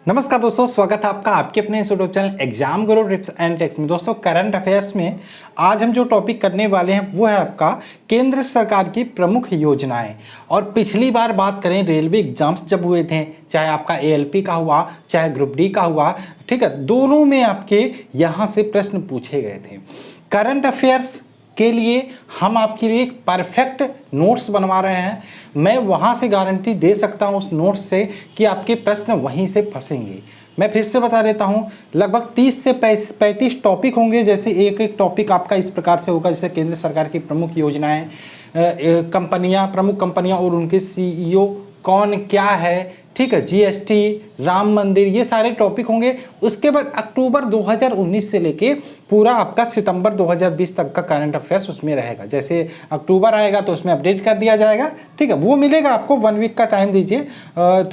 नमस्कार दोस्तों, स्वागत है आपका आपके अपने YouTube channel exam Guru tips and tricks में। दोस्तों, करंट अफेयर्स में आज हम जो टॉपिक करने वाले हैं वो है आपका केंद्र सरकार की प्रमुख योजनाएं। और पिछली बार बात करें रेलवे एग्जाम्स जब हुए थे, चाहे आपका एएलपी का हुआ चाहे ग्रुप डी का हुआ, ठीक है, दोनों में आपके यहाँ से प्रश्न पूछे गए थे। करंट अफेयर्स के लिए हम आपके लिए एक परफेक्ट नोट्स बनवा रहे हैं। मैं वहाँ से गारंटी दे सकता हूँ उस नोट्स से कि आपके प्रश्न वहीं से फंसेंगे। मैं फिर से बता देता हूँ, लगभग 30 से 35 टॉपिक होंगे। जैसे एक एक टॉपिक आपका इस प्रकार से होगा, जैसे केंद्र सरकार की प्रमुख योजनाएं, कंपनियां, प्रमुख कंपनियां और उनके सीईओ कौन क्या है, ठीक है, जीएसटी, राम मंदिर, ये सारे टॉपिक होंगे। उसके बाद अक्टूबर 2019 से लेके पूरा आपका सितंबर 2020 तक का करंट अफेयर्स उसमें रहेगा। जैसे अक्टूबर आएगा तो उसमें अपडेट कर दिया जाएगा, ठीक है, वो मिलेगा आपको। 1 वीक का टाइम दीजिए,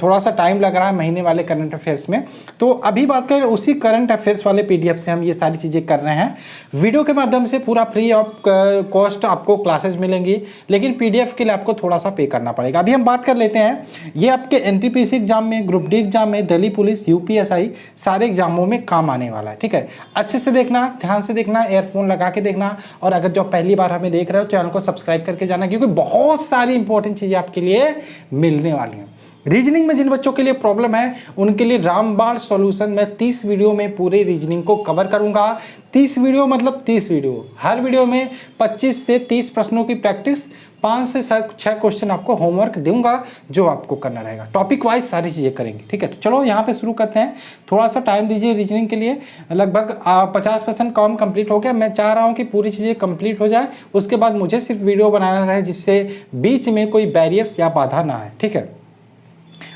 थोड़ा सा टाइम लग रहा है महीने वाले करंट अफेयर्स में। तो अभी बात करें उसी करंट अफेयर्स वाले पीडीएफ से हम ये सारी चीज़ें कर रहे हैं। वीडियो के माध्यम से पूरा फ्री ऑफ कॉस्ट आपको क्लासेज मिलेंगी, लेकिन पीडीएफ के लिए आपको थोड़ा सा पे करना पड़ेगा। अभी हम बात कर लेते हैं, ये आपके एनटीपीसी एग्जाम में, ग्रुप डी एग्जाम में, दिल्ली पुलिस, यूपीएसआई सारे एग्जामों में काम आने वाला है, ठीक है। अच्छे से देखना, ध्यान से देखना, एयरफोन लगा के देखना। और अगर जो पहली बार हमें देख रहे हो, चैनल को सब्सक्राइब करके जाना, क्योंकि बहुत सारी इंपॉर्टेंट चीजें आपके लिए मिलने वाली हैं। रीजनिंग में जिन बच्चों के लिए प्रॉब्लम है उनके लिए रामबाण सॉल्यूशन मैं 30 वीडियो में पूरे रीजनिंग को कवर करूंगा। 30 वीडियो मतलब 30 वीडियो, हर वीडियो में 25 से 30 प्रश्नों की प्रैक्टिस, 5 से 6 क्वेश्चन आपको होमवर्क दूंगा जो आपको करना रहेगा। टॉपिक वाइज सारी चीज़ें करेंगे, ठीक है। तो चलो यहाँ पे शुरू करते हैं। थोड़ा सा टाइम दीजिए रीजनिंग के लिए। लगभग 50% काम कंप्लीट हो गया। मैं चाह रहा हूँ कि पूरी चीज़ें कंप्लीट हो जाए, उसके बाद मुझे सिर्फ वीडियो बनाना रहे जिससे बीच में कोई बैरियर्स या बाधा ना आए, ठीक है।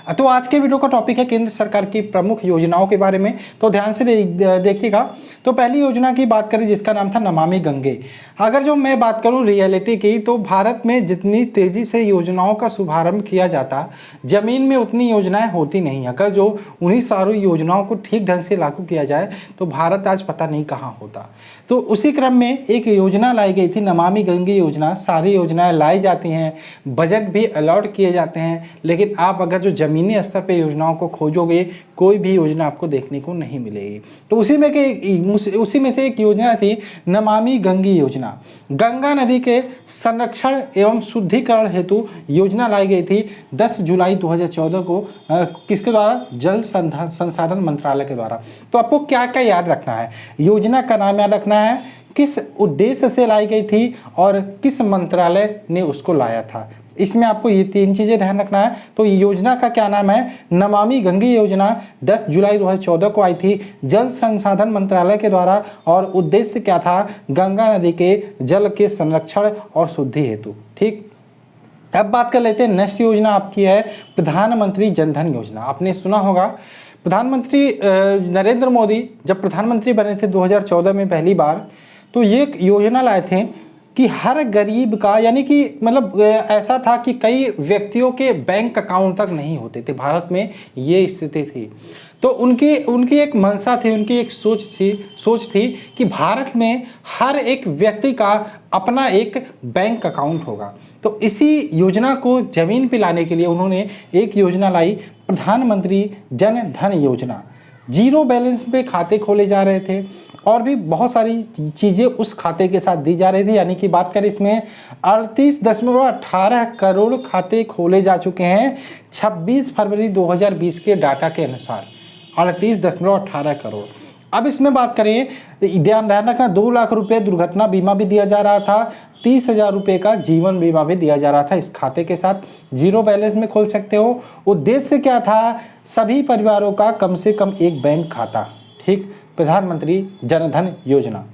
तो आज के वीडियो का टॉपिक है केंद्र सरकार की प्रमुख योजनाओं के बारे में। तो ध्यान से देखिएगा। तो पहली योजना की बात करें जिसका नाम था नमामि गंगे। अगर जो मैं बात करूं रियलिटी की, तो भारत में जितनी तेजी से योजनाओं का शुभारंभ किया जाता, जमीन में उतनी योजनाएं होती नहीं। अगर जो उन्हीं सारी योजनाओं को ठीक ढंग से लागू किया जाए तो भारत आज पता नहीं कहाँ होता। तो उसी क्रम में एक योजना लाई गई थी, नमामि गंगे योजना। सारी योजनाएं लाई जाती हैं, बजट भी अलॉट किए जाते हैं, लेकिन आप अगर जो जमीनी स्तर पे योजनाओं को खोजोगे, कोई भी योजना आपको देखने को नहीं मिलेगी। तो उसी में से एक योजना थी नमामि गंगे योजना। गंगा नदी के संरक्षण एवं शुद्धिकरण हेतु योजना लाई गई थी 10 जुलाई 2014 को। किसके द्वारा? जल संसाधन मंत्रालय के द्वारा। तो आपको क्या क्या याद रखना है, योजना का नाम याद रखना है, किस उद्देश्य से लाई गई थी और किस मंत्रालय ने उसको लाया था। इसमें आपको ये 3 चीजें ध्यान रखना है। तो योजना का क्या नाम है? नमामि गंगे योजना 10 जुलाई 2014 को आई थी जल संसाधन मंत्रालय के द्वारा, और उद्देश्य क्या था? गंगा नदी के जल के संरक्षण और शुद्धि हेतु, ठीक। अब बात कर लेते हैं नेक्स्ट योजना आपकी है प्रधानमंत्री जन धन योजना। आपने सुना होगा, प्रधानमंत्री नरेंद्र मोदी जब प्रधानमंत्री बने थे 2014 में पहली बार, तो ये एक योजना लाए थे कि हर गरीब का, यानी कि मतलब ऐसा था कि कई व्यक्तियों के बैंक अकाउंट तक नहीं होते थे, भारत में ये स्थिति थी। तो उनकी एक मंशा थी, उनकी एक सोच थी कि भारत में हर एक व्यक्ति का अपना एक बैंक अकाउंट होगा। तो इसी योजना को जमीन पे लाने के लिए उन्होंने एक योजना लाई, प्रधानमंत्री जन धन योजना। 0 बैलेंस पे खाते खोले जा रहे थे और भी बहुत सारी चीज़ें उस खाते के साथ दी जा रही थी। यानी कि बात करें इसमें 38.18 करोड़ खाते खोले जा चुके हैं 26 फरवरी 2020 के डाटा के अनुसार, 38.18 करोड़। अब इसमें बात करें, ध्यान रखना, 2 लाख रुपए दुर्घटना बीमा भी दिया जा रहा था, 30,000 रुपये का जीवन बीमा भी दिया जा रहा था इस खाते के साथ। 0 बैलेंस में खोल सकते हो। उद्देश्य क्या था? सभी परिवारों का कम से कम एक बैंक खाता, ठीक। प्रधानमंत्री जन धन योजना।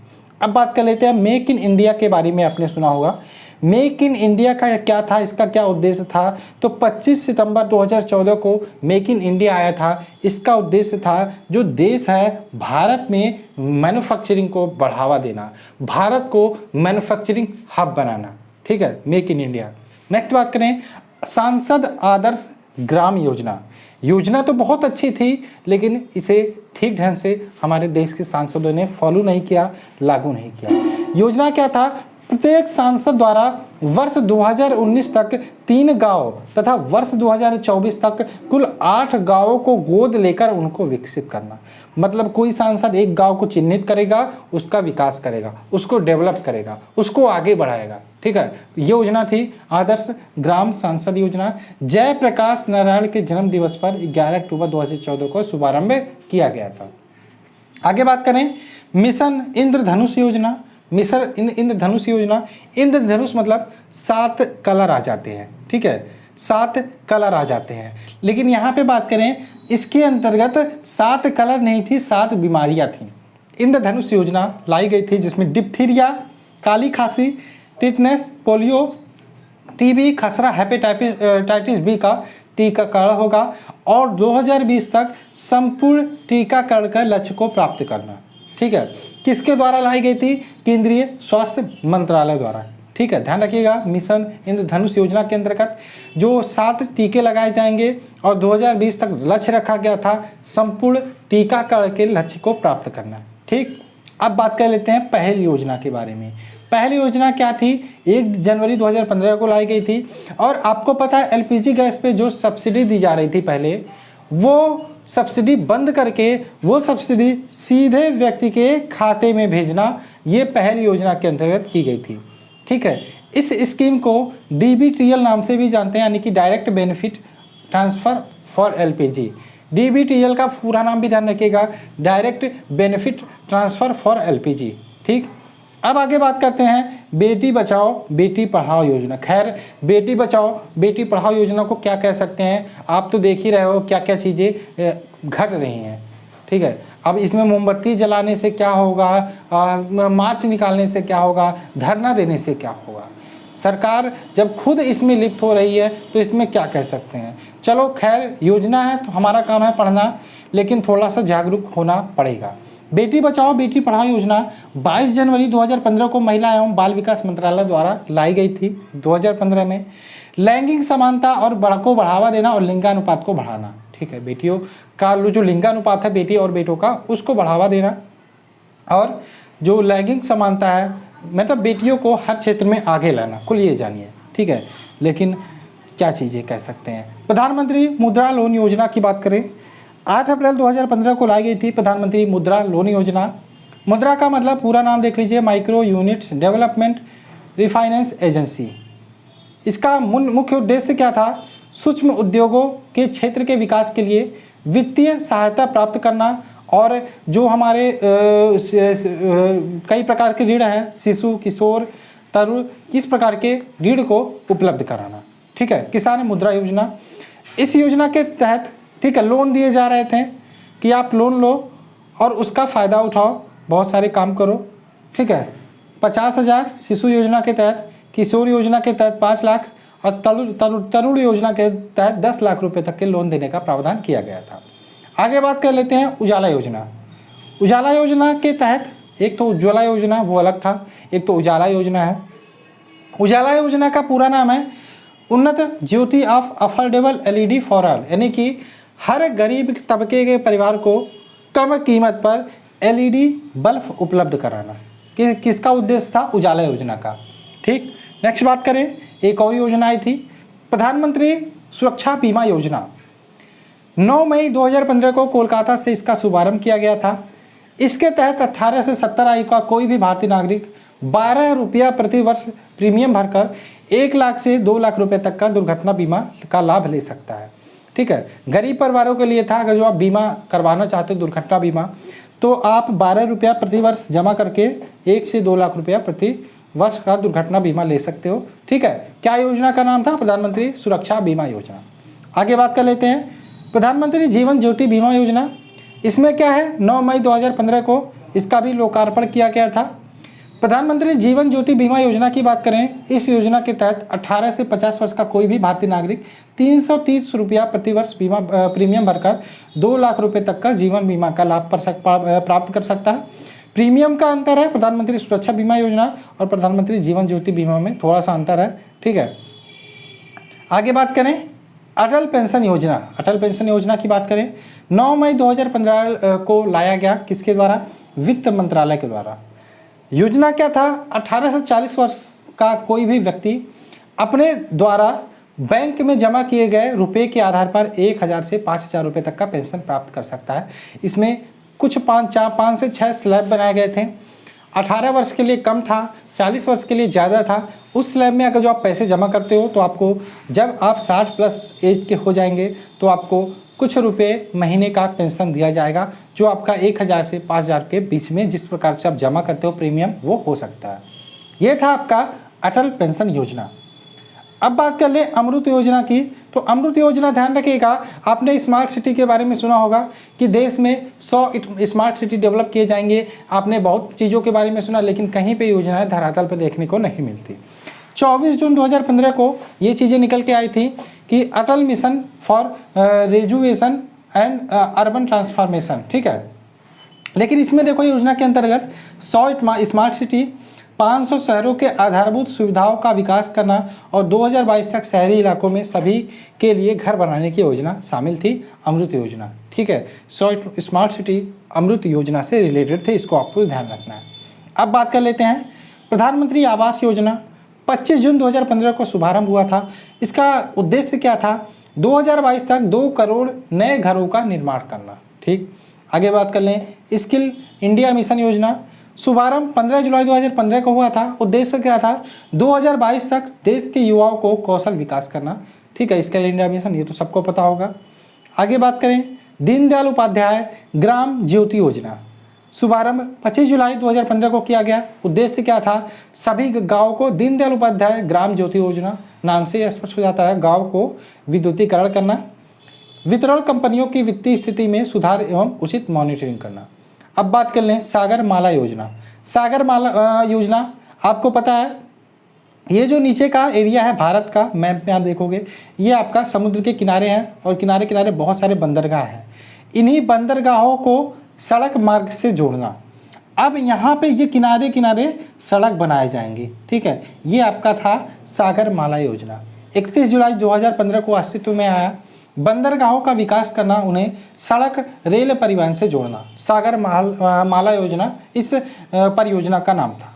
अब बात कर लेते हैं मेक इन इंडिया के बारे में। आपने सुना होगा मेक इन इंडिया का क्या था, इसका क्या उद्देश्य था? तो 25 सितंबर 2014 को मेक इन इंडिया आया था। इसका उद्देश्य था जो देश है भारत में मैन्युफैक्चरिंग को बढ़ावा देना, भारत को मैन्युफैक्चरिंग हब बनाना, ठीक है, मेक इन इंडिया। नेक्स्ट बात करें सांसद आदर्श ग्राम योजना। योजना तो बहुत अच्छी थी, लेकिन इसे ठीक ढंग से हमारे देश के सांसदों ने फॉलो नहीं किया, लागू नहीं किया। योजना क्या था? प्रत्येक सांसद द्वारा वर्ष 2019 तक 3 गांव तथा वर्ष 2024 तक कुल 8 गांवों को गोद लेकर उनको विकसित करना। मतलब कोई सांसद एक गांव को चिन्हित करेगा, उसका विकास करेगा, उसको डेवलप करेगा, उसको आगे बढ़ाएगा। ठीक है, ये योजना थी आदर्श ग्राम सांसद योजना। जयप्रकाश नारायण के जन्म दिवस पर 11 अक्टूबर 2014 को शुभारंभ किया गया था। आगे बात करें मिशन इंद्रधनुष योजना। मिशन इंद्रधनुष योजना, इंद्रधनुष मतलब 7 कलर आ जाते हैं। ठीक है, 7 कलर आ जाते हैं, लेकिन यहाँ पे बात करें इसके अंतर्गत 7 कलर नहीं थी, 7 बीमारियाँ थीं। इंद्रधनुष योजना लाई गई थी जिसमें डिप्थीरिया, काली खांसी, टिटनेस, पोलियो, टीबी, खसरा, हेपेटाइटिस बी का टीकाकरण होगा और 2020 तक संपूर्ण टीकाकरण का लक्ष्य को प्राप्त करना। ठीक है, किसके द्वारा लाई गई थी? केंद्रीय स्वास्थ्य मंत्रालय द्वारा। ठीक है, ध्यान रखिएगा मिशन इंद्रधनुष योजना के अंतर्गत जो 7 टीके लगाए जाएंगे और 2020 तक लक्ष्य रखा गया था संपूर्ण टीकाकरण के लक्ष्य को प्राप्त करना। ठीक, अब बात कर लेते हैं पहल योजना के बारे में। पहली योजना क्या थी? 1 जनवरी 2015 को लाई गई थी और आपको पता है एलपीजी गैस पे जो सब्सिडी दी जा रही थी पहले, वो सब्सिडी बंद करके वो सब्सिडी सीधे व्यक्ति के खाते में भेजना, ये पहल योजना के अंतर्गत की गई थी। ठीक है, इस स्कीम को डीबीटीएल नाम से भी जानते हैं, यानी कि direct benefit transfer for LPG. DBTL का पूरा नाम भी ध्यान रखिएगा, direct benefit transfer for LPG. ठीक, अब आगे बात करते हैं बेटी बचाओ बेटी पढ़ाओ योजना। खैर, बेटी बचाओ बेटी पढ़ाओ योजना को क्या कह सकते हैं, आप तो देख ही रहे हो क्या क्या चीज़ें घट रही हैं। ठीक है, अब इसमें मोमबत्ती जलाने से क्या होगा, मार्च निकालने से क्या होगा, धरना देने से क्या होगा। सरकार जब खुद इसमें लिप्त हो रही है तो इसमें क्या कह सकते हैं। चलो खैर, योजना है तो हमारा काम है पढ़ना, लेकिन थोड़ा सा जागरूक होना पड़ेगा। बेटी बचाओ बेटी पढ़ाओ योजना 22 जनवरी 2015 को महिला एवं बाल विकास मंत्रालय द्वारा लाई गई थी। 2015 में लैंगिक समानता और को बढ़ावा देना और लिंगानुपात को बढ़ाना। ठीक है, बेटियों का जो लिंगानुपात है बेटी और बेटों का, उसको बढ़ावा देना और जो लैंगिक समानता है मतलब बेटियों को हर क्षेत्र में आगे लाना, कुल ये जानिए। ठीक है, लेकिन क्या चीज़ें कह सकते हैं। प्रधानमंत्री मुद्रा लोन योजना की बात करें, 8 अप्रैल 2015 को लाई गई थी प्रधानमंत्री मुद्रा लोन योजना। मुद्रा का मतलब पूरा नाम देख लीजिए, micro units development refinance agency. इसका मुख्य उद्देश्य क्या था? सूक्ष्म उद्योगों के क्षेत्र के विकास के लिए वित्तीय सहायता प्राप्त करना और जो हमारे कई प्रकार के ऋण हैं, शिशु, किशोर, तरुण, इस प्रकार के ऋण को उपलब्ध कराना। ठीक है, किसान मुद्रा योजना, इस योजना के तहत ठीक है लोन दिए जा रहे थे कि आप लोन लो और उसका फ़ायदा उठाओ, बहुत सारे काम करो। ठीक है, 50,000 शिशु योजना के तहत, किशोर योजना के तहत 5 लाख और तरुण योजना के तहत 10 लाख रुपए तक के लोन देने का प्रावधान किया गया था। आगे बात कर लेते हैं उजाला योजना। उजाला योजना के तहत एक तो उज्ज्वला योजना वो अलग था, एक तो उजाला योजना है। उजाला योजना का पूरा नाम है Unnat Jyoti of affordable LED for all, यानी कि हर गरीब तबके के परिवार को कम कीमत पर एलईडी बल्ब उपलब्ध कराना। किसका उद्देश्य था? उजाला योजना का। ठीक, नेक्स्ट बात करें, एक और योजना आई थी प्रधानमंत्री सुरक्षा बीमा योजना। 9 मई 2015 को कोलकाता से इसका शुभारंभ किया गया था। इसके तहत 18 से 70 आयु का कोई भी भारतीय नागरिक 12 रुपया प्रति वर्ष प्रीमियम भरकर 1 लाख से 2 लाख रुपए तक का दुर्घटना बीमा का लाभ ले सकता है। ठीक है, गरीब परिवारों के लिए था, अगर जो आप बीमा करवाना चाहते हो दुर्घटना बीमा, तो आप 12 रुपया प्रति वर्ष जमा करके 1 से 2 लाख रुपया प्रति वर्ष का दुर्घटना बीमा ले सकते हो। ठीक है, क्या योजना का नाम था? प्रधानमंत्री सुरक्षा बीमा योजना। आगे बात कर लेते हैं प्रधानमंत्री जीवन ज्योति बीमा योजना। इसमें क्या है, 9 मई 2015 को इसका भी लोकार्पण किया गया था। प्रधानमंत्री जीवन ज्योति बीमा योजना की बात करें, इस योजना के तहत 18 से 50 वर्ष का कोई भी भारतीय नागरिक 330 रुपया प्रति वर्ष बीमा प्रीमियम भरकर 2 लाख रुपए तक का जीवन बीमा का लाभ प्राप्त कर सकता है। प्रीमियम का अंतर है प्रधानमंत्री सुरक्षा बीमा योजना और प्रधानमंत्री जीवन ज्योति बीमा में थोड़ा सा अंतर है। ठीक है, आगे बात करें अटल पेंशन योजना। अटल पेंशन योजना की बात करें, 9 मई 2015 को लाया गया, किसके द्वारा? वित्त मंत्रालय के द्वारा। योजना क्या था, 18 से 40 वर्ष का कोई भी व्यक्ति अपने द्वारा बैंक में जमा किए गए रुपए के आधार पर 1000 से 5000 रुपये तक का पेंशन प्राप्त कर सकता है। इसमें कुछ 5 से 6 स्लैब बनाए गए थे। 18 वर्ष के लिए कम था, 40 वर्ष के लिए ज़्यादा था। उस स्लैब में अगर जो आप पैसे जमा करते हो तो आपको जब आप 60 प्लस एज के हो जाएंगे तो आपको कुछ रुपए महीने का पेंशन दिया जाएगा, जो आपका 1000 से 5000 के बीच में जिस प्रकार से आप जमा करते हो प्रीमियम वो हो सकता है। ये था आपका अटल पेंशन योजना। अब बात कर ले अमृत योजना की। तो अमृत योजना, ध्यान रखिएगा, आपने स्मार्ट सिटी के बारे में सुना होगा कि देश में 100 स्मार्ट सिटी डेवलप किए जाएंगे। आपने बहुत चीज़ों के बारे में सुना, लेकिन कहीं पे योजनाएं धरातल पर देखने को नहीं मिलती। 24 जून 2015 को ये चीज़ें निकल के आई थी कि Atal mission for rejuvenation and urban transformation, ठीक है। लेकिन इसमें देखो योजना के अंतर्गत 100 स्मार्ट सिटी, 500 शहरों के आधारभूत सुविधाओं का विकास करना और 2022 तक शहरी इलाकों में सभी के लिए घर बनाने की योजना शामिल थी, अमृत योजना, ठीक है। 100 स्मार्ट सिटी अमृत योजना से रिलेटेड थे, इसको आपको ध्यान रखना है। अब बात कर लेते हैं प्रधानमंत्री आवास योजना। 25 जून 2015 को शुभारंभ हुआ था। इसका उद्देश्य क्या था, 2022 तक 2 करोड़ नए घरों का निर्माण करना, ठीक। आगे बात कर लें स्किल इंडिया मिशन योजना। शुभारंभ 15 जुलाई 2015 को हुआ था। उद्देश्य क्या था, 2022 तक देश के युवाओं को कौशल विकास करना, ठीक है। स्किल इंडिया मिशन ये तो सबको पता होगा। आगे बात करें दीनदयाल उपाध्याय ग्राम ज्योति योजना। शुभारंभ 25 जुलाई 2015 को किया गया। उद्देश्य क्या था, सभी गाँव को दीनदयाल उपाध्याय ग्राम ज्योति योजना, नाम से स्पष्ट हो जाता है, गाँव को विद्युतीकरण करना, वितरण कंपनियों की वित्तीय स्थिति में सुधार एवं उचित मॉनिटरिंग करना। अब बात कर लें सागर माला योजना। सागर माला योजना आपको पता है, ये जो नीचे का एरिया है भारत का, मैप में आप देखोगे ये आपका समुद्र के किनारे हैं और किनारे किनारे बहुत सारे बंदरगाह हैं। इन्हीं बंदरगाहों को सड़क मार्ग से जोड़ना। अब यहाँ पे ये किनारे किनारे सड़क बनाए जाएंगे, ठीक है। ये आपका था सागर माला योजना। 31 जुलाई 2015 को अस्तित्व में आया। बंदरगाहों का विकास करना, उन्हें सड़क रेल परिवहन से जोड़ना, सागर माला योजना इस परियोजना का नाम था।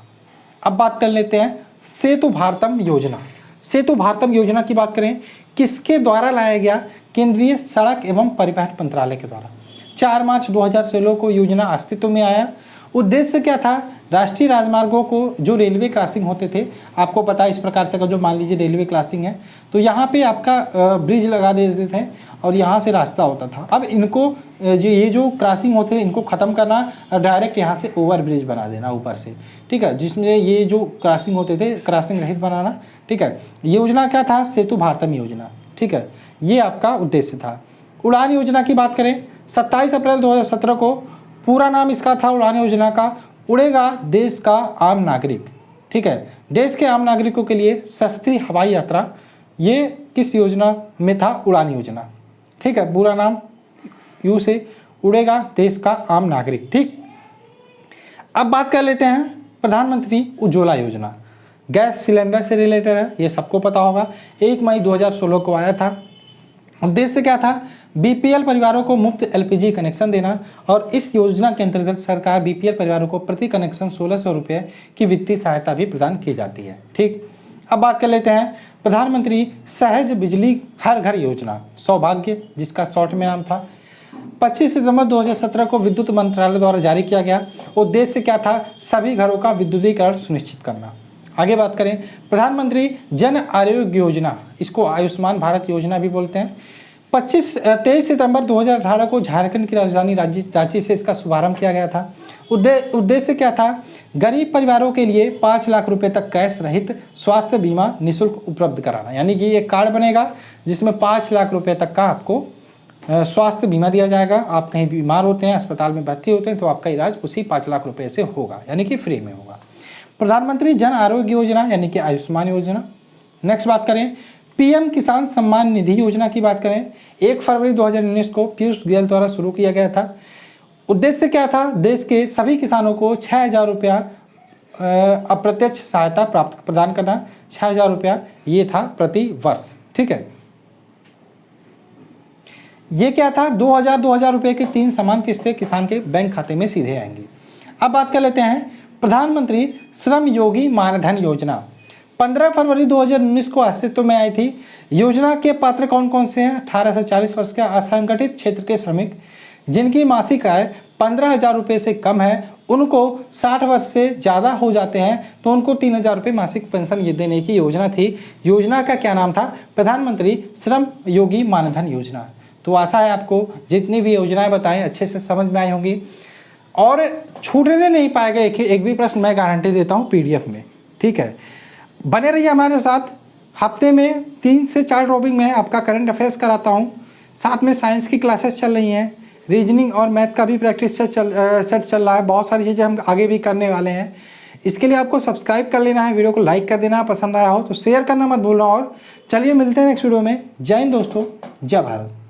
अब बात कर लेते हैं सेतु भारतम योजना। सेतु भारतम योजना की बात करें, किसके द्वारा लाया गया, केंद्रीय सड़क एवं परिवहन मंत्रालय के द्वारा। 4 मार्च 2016 को योजना अस्तित्व में आया। उद्देश्य क्या था, राष्ट्रीय राजमार्गों को जो रेलवे क्रॉसिंग होते थे, आपको पता है इस प्रकार से, अगर जो मान लीजिए रेलवे क्रॉसिंग है तो यहाँ पे आपका ब्रिज लगा देते थे और यहाँ से रास्ता होता था। अब इनको ये जो क्रॉसिंग होते थे इनको ख़त्म करना, डायरेक्ट यहाँ से ओवर ब्रिज बना देना ऊपर से, ठीक है, जिसमें ये जो क्रॉसिंग होते थे क्रॉसिंग रहित बनाना, ठीक है। योजना क्या था, सेतु भारतम योजना, ठीक है, ये आपका उद्देश्य था। उड़ान योजना की बात करें, 27 अप्रैल 2017 को पूरा नाम इसका था उड़ान योजना का, उड़ेगा देश का आम नागरिक, ठीक है। देश के आम नागरिकों के लिए सस्ती हवाई यात्रा, ये किस योजना में था, उड़ान योजना, ठीक है। पूरा नाम यू से उड़ेगा देश का आम नागरिक, ठीक। अब बात कर लेते हैं प्रधानमंत्री उज्ज्वला योजना। गैस सिलेंडर से रिलेटेड है, ये सबको पता होगा। 1 मई 2016 को आया था। उद्देश्य क्या था, बीपीएल परिवारों को मुफ्त एलपीजी कनेक्शन देना और इस योजना के अंतर्गत सरकार बीपीएल परिवारों को प्रति कनेक्शन 1600 रुपये की वित्तीय सहायता भी प्रदान की जाती है, ठीक। अब बात कर लेते हैं प्रधानमंत्री सहज बिजली हर घर योजना, सौभाग्य जिसका शॉर्ट में नाम था। 25 सितंबर 2017 को विद्युत मंत्रालय द्वारा जारी किया गया। उद्देश्य क्या था, सभी घरों का विद्युतीकरण सुनिश्चित करना। आगे बात करें प्रधानमंत्री जन आरोग्य योजना, इसको आयुष्मान भारत योजना भी बोलते हैं। 23 सितंबर 2018 को झारखंड की राजधानी रांची से इसका शुभारंभ किया गया था। उद्देश्य क्या था, गरीब परिवारों के लिए 5 लाख रुपए तक कैश रहित स्वास्थ्य बीमा निःशुल्क उपलब्ध कराना। यानी कि एक कार्ड बनेगा जिसमें 5 लाख रुपए तक का आपको स्वास्थ्य बीमा दिया जाएगा। आप कहीं बीमार होते हैं, अस्पताल में भर्ती होते हैं, तो आपका इलाज उसी 5 लाख रुपए से होगा, यानी कि फ्री में होगा। प्रधानमंत्री जन आरोग्य योजना यानी कि आयुष्मान योजना। नेक्स्ट बात करें पीएम किसान सम्मान निधि योजना की बात करें, 1 फरवरी 2019 को पीयूष गोयल द्वारा शुरू किया गया था। उद्देश्य क्या था, देश के सभी किसानों को 6000 रुपया अप्रत्यक्ष सहायता प्रदान करना। 6000 रुपया ये था प्रति वर्ष, ठीक है। ये क्या था, 2000 रुपये की 3 समान किस्तें किसान के बैंक खाते में सीधे आएंगी। अब बात कर लेते हैं प्रधानमंत्री श्रम योगी मानधन योजना 15 फरवरी 2019 को अस्तित्व में आई थी। योजना के पात्र कौन कौन से हैं? 18 से 40 वर्ष के असंगठित क्षेत्र के श्रमिक जिनकी मासिक आय 15,000 रुपये से कम है, उनको 60 वर्ष से ज़्यादा हो जाते हैं तो उनको 3,000 रुपये मासिक पेंशन ये देने की योजना थी। योजना का क्या नाम था? प्रधानमंत्री श्रम योगी मानधन योजना। तो आशा है आपको जितनी भी योजनाएं बताएं अच्छे से समझ में आई होंगी और छूटने नहीं पाएगा एक भी प्रश्न, मैं गारंटी देता हूँ PDF में। ठीक है, बने रहिए हमारे साथ। हफ्ते में 3 से 4 टॉपिक में आपका करंट अफेयर्स कराता हूँ, साथ में साइंस की क्लासेस चल रही हैं, रीजनिंग और मैथ का भी प्रैक्टिस सेट चल रहा है। बहुत सारी चीज़ें हम आगे भी करने वाले हैं। इसके लिए आपको सब्सक्राइब कर लेना है, वीडियो को लाइक कर देना, पसंद आया हो तो शेयर करना मत भूलना। और चलिए मिलते हैं नेक्स्ट वीडियो में। जय हिंद दोस्तों, जय भारत।